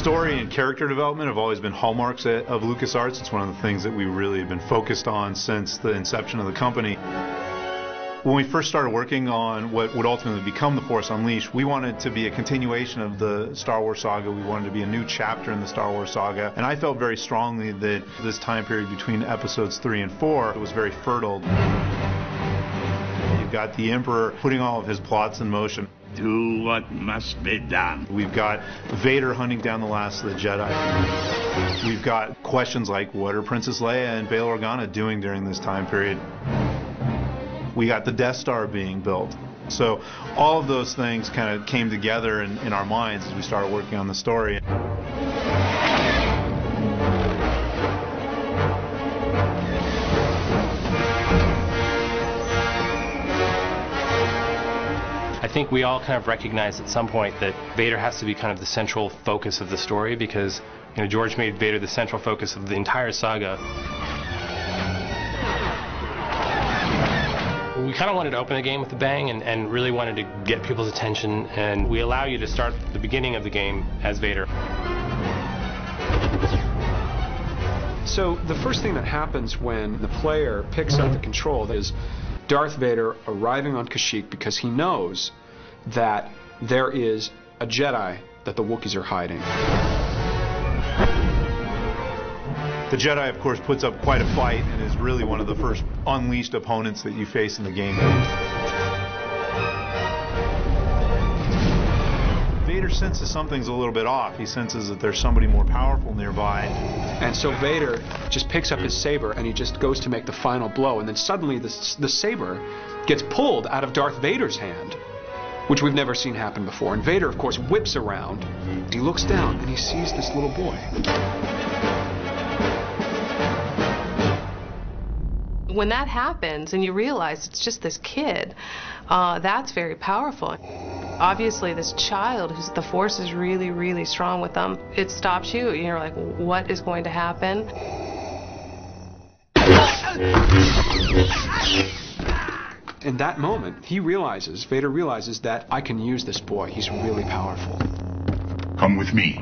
Story and character development have always been hallmarks of LucasArts. It's one of the things that we really have been focused on since the inception of the company. When we first started working on what would ultimately become The Force Unleashed, we wanted to be a continuation of the Star Wars saga. We wanted to be a new chapter in the Star Wars saga. And I felt very strongly that this time period between episodes 3 and 4 was very fertile. You've got the Emperor putting all of his plots in motion. Do what must be done. We've got Vader hunting down the last of the Jedi. We've got questions like, what are Princess Leia and Bail Organa doing during this time period? We got the Death Star being built. So all of those things kind of came together in our minds as we started working on the story. I think we all kind of recognized at some point that Vader has to be kind of the central focus of the story because, George made Vader the central focus of the entire saga. We kind of wanted to open the game with a bang and really wanted to get people's attention, and we allow you to start the beginning of the game as Vader. So the first thing that happens when the player picks up the control is Darth Vader arriving on Kashyyyk because he knows that there is a Jedi that the Wookiees are hiding. The Jedi, of course, puts up quite a fight and is really one of the first unleashed opponents that you face in the game. Vader senses something's a little bit off. He senses that there's somebody more powerful nearby. And so Vader just picks up his saber and he just goes to make the final blow, and then suddenly the saber gets pulled out of Darth Vader's hand, which we've never seen happen before. And Vader, of course, whips around. He looks down and he sees this little boy. When that happens and you realize it's just this kid, that's very powerful. Obviously, this child, the Force is really, really strong with them. It stops you. You're like, what is going to happen? In that moment, Vader realizes that I can use this boy. He's really powerful. Come with me.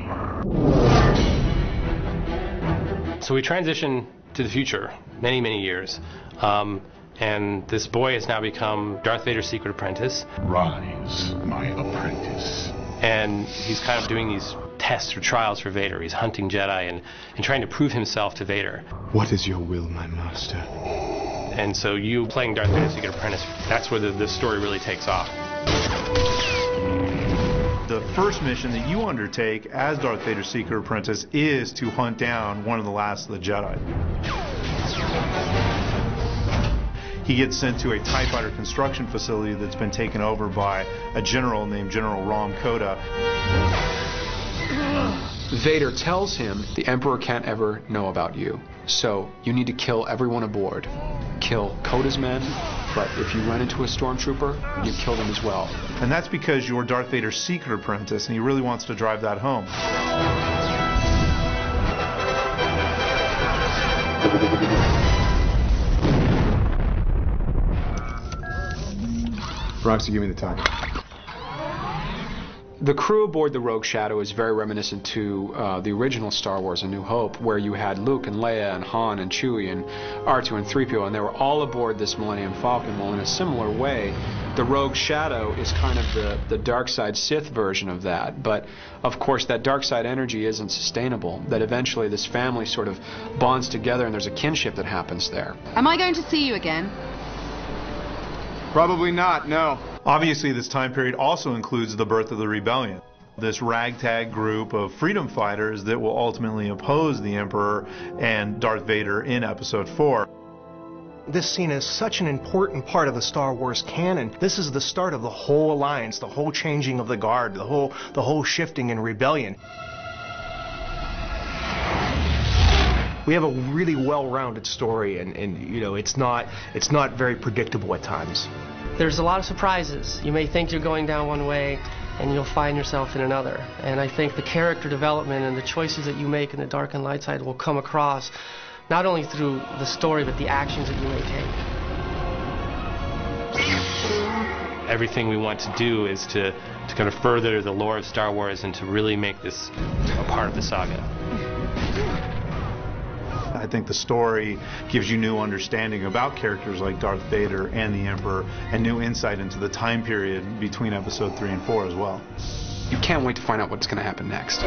So we transition to the future, many, many years. And this boy has now become Darth Vader's secret apprentice. Rise, my apprentice. And he's kind of doing these tests or trials for Vader. He's hunting Jedi and trying to prove himself to Vader. What is your will, my master? And so you playing Darth Vader's secret apprentice, that's where the story really takes off. The first mission that you undertake as Darth Vader's secret apprentice is to hunt down one of the last of the Jedi. He gets sent to a TIE fighter construction facility that's been taken over by a general named General Rom Koda. Vader tells him the Emperor can't ever know about you, so you need to kill everyone aboard. Kill Koda's men, but if you run into a stormtrooper, you kill them as well. And that's because you're Darth Vader's secret apprentice, and he really wants to drive that home. Roxy, give me the target. The crew aboard the Rogue Shadow is very reminiscent to the original Star Wars A New Hope, where you had Luke and Leia and Han and Chewie and R2 and 3PO, and they were all aboard this Millennium Falcon. Well, in a similar way, the Rogue Shadow is kind of the dark side Sith version of that. But, of course, that dark side energy isn't sustainable, that eventually this family sort of bonds together and there's a kinship that happens there. Am I going to see you again? Probably not, no. Obviously, this time period also includes the birth of the Rebellion, this ragtag group of freedom fighters that will ultimately oppose the Emperor and Darth Vader in Episode 4. This scene is such an important part of the Star Wars canon. This is the start of the whole alliance, the whole changing of the guard, the whole shifting in rebellion. We have a really well-rounded story, and it's not very predictable at times. There's a lot of surprises. You may think you're going down one way, and you'll find yourself in another. And I think the character development and the choices that you make in the dark and light side will come across not only through the story, but the actions that you may take. everything we want to do is to kind of further the lore of Star Wars and to really make this a part of the saga. I think the story gives you new understanding about characters like Darth Vader and the Emperor, and new insight into the time period between Episode 3 and 4 as well. You can't wait to find out what's going to happen next.